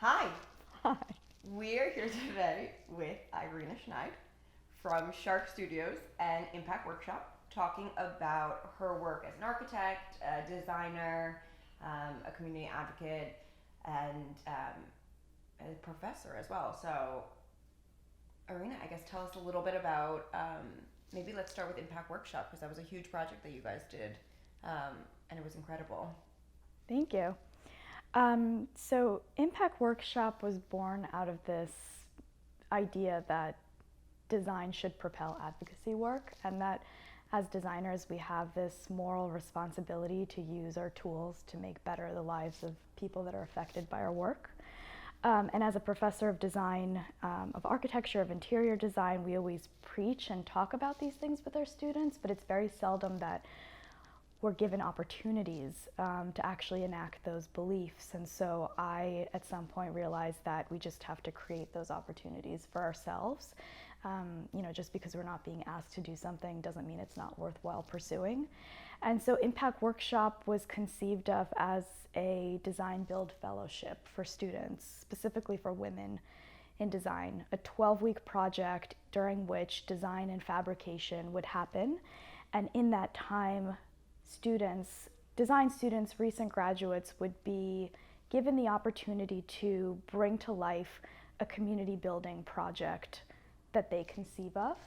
Hi, Hi. we're here today with Irina Schneid from Shark Studios and Impact Workshop talking about her work as an architect, a designer, a community advocate, and a professor as well. So, Irina, I guess tell us a little bit about maybe let's start with Impact Workshop because that was a huge project that you guys did and it was incredible. Thank you. Impact Workshop was born out of this idea that design should propel advocacy work, and that as designers, we have this moral responsibility to use our tools to make better the lives of people that are affected by our work. And as a professor of design, of architecture, of interior design, we always preach and talk about these things with our students, but it's very seldom that we're given opportunities to actually enact those beliefs. And so I, at some point, realized that we just have to create those opportunities for ourselves. Just because we're not being asked to do something doesn't mean it's not worthwhile pursuing. And so Impact Workshop was conceived of as a design build fellowship for students, specifically for women in design, a 12-week project during which design and fabrication would happen. And in that time, design students, recent graduates, would be given the opportunity to bring to life a community building project that they conceive of,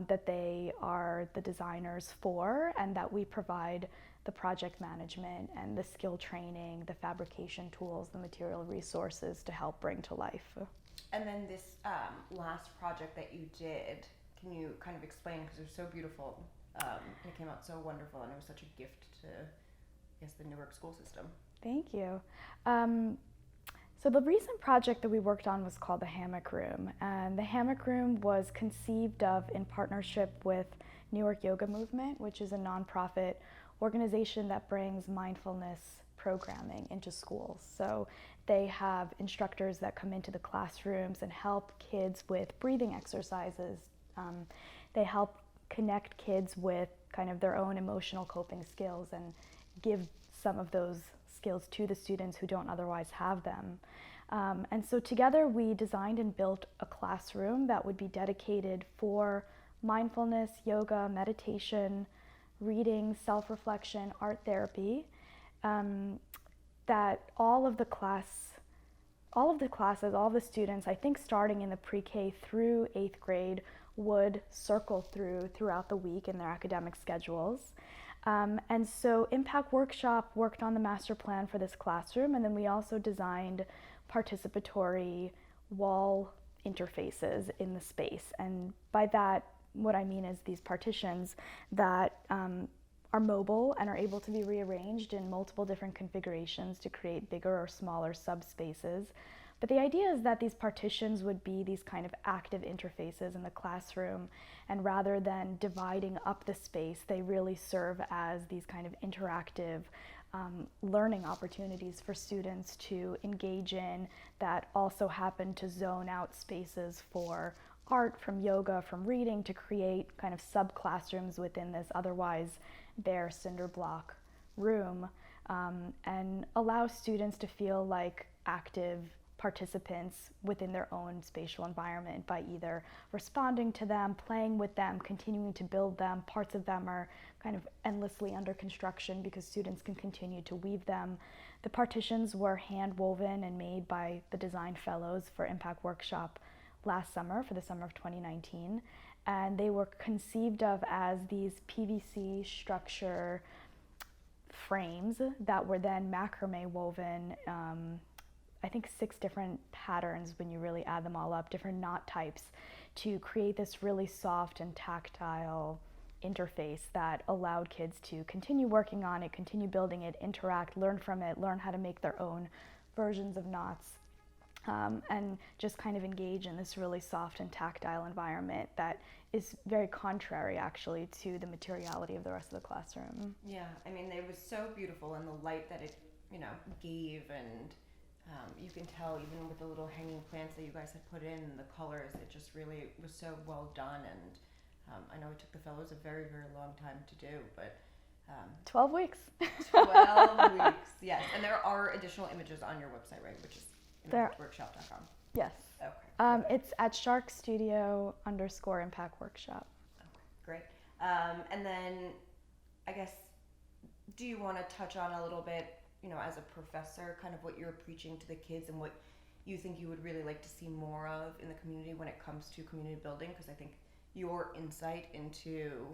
that they are the designers for, and that we provide the project management and the skill training, the fabrication tools, the material resources to help bring to life. And then this last project that you did, can you kind of explain? Because it was so beautiful. It came out so wonderful, and it was such a gift to, I guess, the Newark school system. Thank you. So the recent project that we worked on was called the Hammock Room, and the Hammock Room was conceived of in partnership with Newark Yoga Movement, which is a nonprofit organization that brings mindfulness programming into schools. So they have instructors that come into the classrooms and help kids with breathing exercises. They help connect kids with kind of their own emotional coping skills and give some of those skills to the students who don't otherwise have them. And so together we designed and built a classroom that would be dedicated for mindfulness, yoga, meditation, reading, self-reflection, art therapy, that all of the classes, all of the students, I think starting in the pre-K through 8th grade, would circle throughout the week in their academic schedules. And so Impact Workshop worked on the master plan for this classroom, and then we also designed participatory wall interfaces in the space. And by that, what I mean is these partitions that are mobile and are able to be rearranged in multiple different configurations to create bigger or smaller subspaces. But the idea is that these partitions would be these kind of active interfaces in the classroom, and rather than dividing up the space, they really serve as these kind of interactive learning opportunities for students to engage in, that also happen to zone out spaces for art, from yoga, from reading, to create kind of sub-classrooms within this otherwise bare cinder block room, and allow students to feel like active participants within their own spatial environment by either responding to them, playing with them, continuing to build them. Parts of them are kind of endlessly under construction because students can continue to weave them. The partitions were hand woven and made by the design fellows for Impact Workshop last summer, for the summer of 2019, and they were conceived of as these PVC structure frames that were then macrame woven, I think 6 different patterns when you really add them all up, different knot types, to create this really soft and tactile interface that allowed kids to continue working on it, continue building it, interact, learn from it, learn how to make their own versions of knots, and just kind of engage in this really soft and tactile environment that is very contrary actually to the materiality of the rest of the classroom. Yeah, I mean, it was so beautiful, and the light that it, gave, and you can tell even with the little hanging plants that you guys had put in, the colors, it just really was so well done. And I know it took the fellows a very, very long time to do, but 12 weeks. 12 weeks, yes. And there are additional images on your website, right? Which is There, Wrkshp.com. yes. Okay. It's at @sharkstudio_impact workshop. Okay, great. And then, I guess, do you want to touch on a little bit, as a professor, kind of what you're preaching to the kids and what you think you would really like to see more of in the community when it comes to community building? Because I think your insight into,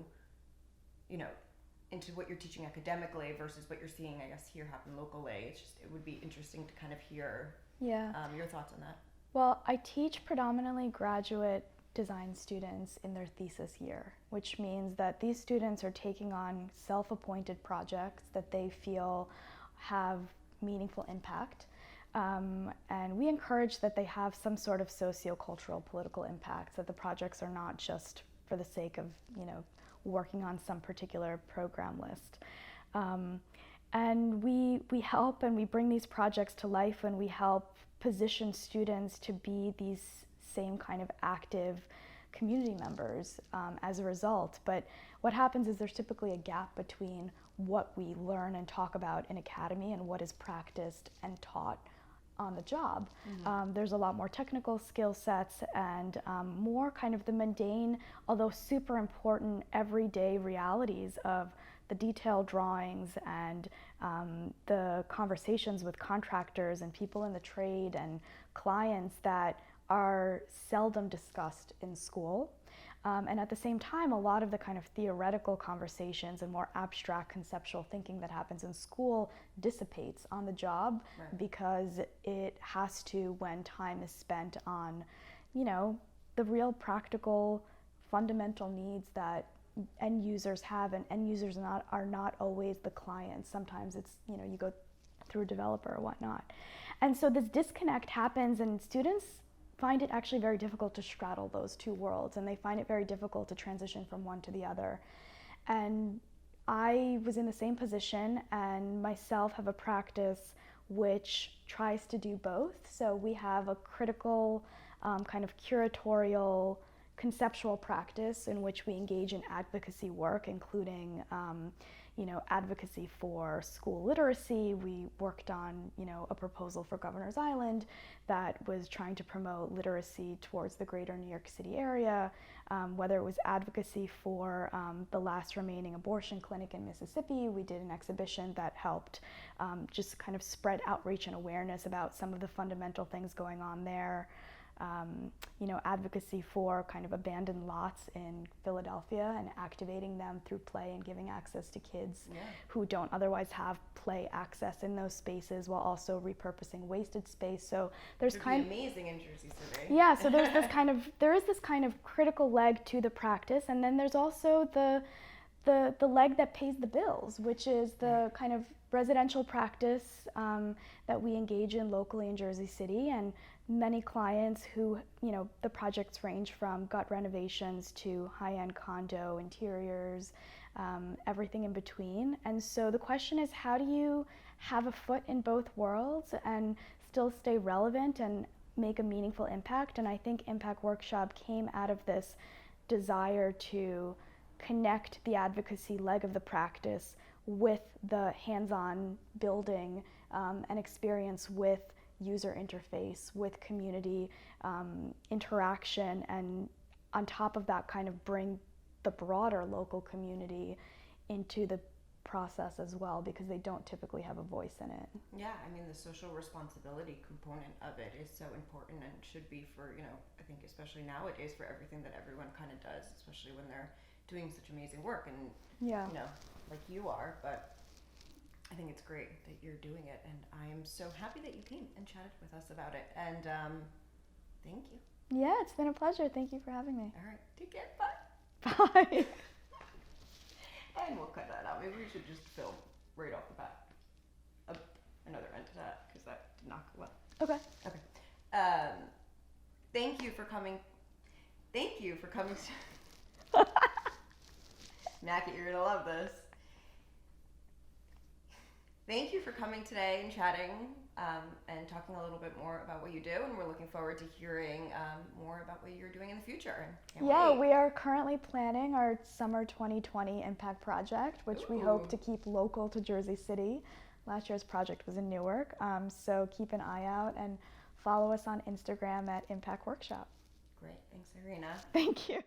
into what you're teaching academically versus what you're seeing, I guess, here happen locally. It would be interesting to kind of hear your thoughts on that. Well, I teach predominantly graduate design students in their thesis year, which means that these students are taking on self-appointed projects that they feel have meaningful impact. And we encourage that they have some sort of socio-cultural political impact, that the projects are not just for the sake of, working on some particular program list. And we help and we bring these projects to life, and we help position students to be these same kind of active community members as a result. But what happens is there's typically a gap between what we learn and talk about in academy and what is practiced and taught on the job. Mm-hmm. There's a lot more technical skill sets and more kind of the mundane, although super important everyday realities of the detailed drawings and the conversations with contractors and people in the trade and clients that are seldom discussed in school. And at the same time, a lot of the kind of theoretical conversations and more abstract conceptual thinking that happens in school dissipates on the job, right, because it has to when time is spent on, the real practical fundamental needs that end users have, and end users are not always the clients. Sometimes it's, you go through a developer or whatnot. And so this disconnect happens, and students find it actually very difficult to straddle those two worlds, and they find it very difficult to transition from one to the other. And I was in the same position, and myself have a practice which tries to do both. So we have a critical kind of curatorial conceptual practice in which we engage in advocacy work, including advocacy for school literacy. We worked on a proposal for Governor's Island that was trying to promote literacy towards the greater New York City area, whether it was advocacy for the last remaining abortion clinic in Mississippi. We did an exhibition that helped just kind of spread outreach and awareness about some of the fundamental things going on there. Advocacy for kind of abandoned lots in Philadelphia and activating them through play and giving access to kids who don't otherwise have play access in those spaces, while also repurposing wasted space. So there's amazing in Jersey City. Yeah, so there is this kind of critical leg to the practice, and then there's also the leg that pays the bills, which is the kind of residential practice that we engage in locally in Jersey City. And many clients who, the projects range from gut renovations to high-end condo interiors, everything in between. And so the question is, how do you have a foot in both worlds and still stay relevant and make a meaningful impact? And I think Impact Wrkshp came out of this desire to connect the advocacy leg of the practice with the hands-on building and experience with user interface, with community interaction, and on top of that kind of bring the broader local community into the process as well, because they don't typically have a voice in it. Yeah, I mean, the social responsibility component of it is so important, and should be for, I think especially nowadays, for everything that everyone kind of does, especially when they're doing such amazing work, and like you are. But I think it's great that you're doing it, and I am so happy that you came and chatted with us about it. And thank you. Yeah, it's been a pleasure. Thank you for having me. All right, take care. Bye. Bye. And we'll cut that out. Maybe we should just film right off the bat another end to that, because that did not go well. Okay. Thank you for coming. Thank you for coming. Mackie, you're gonna love this. Thank you for coming today and chatting and talking a little bit more about what you do, and we're looking forward to hearing more about what you're doing in the future. Can't wait. We are currently planning our summer 2020 impact project, which we hope to keep local to Jersey City. Last year's project was in Newark, so keep an eye out and follow us on Instagram at Impact Workshop. Great. Thanks, Irina. Thank you.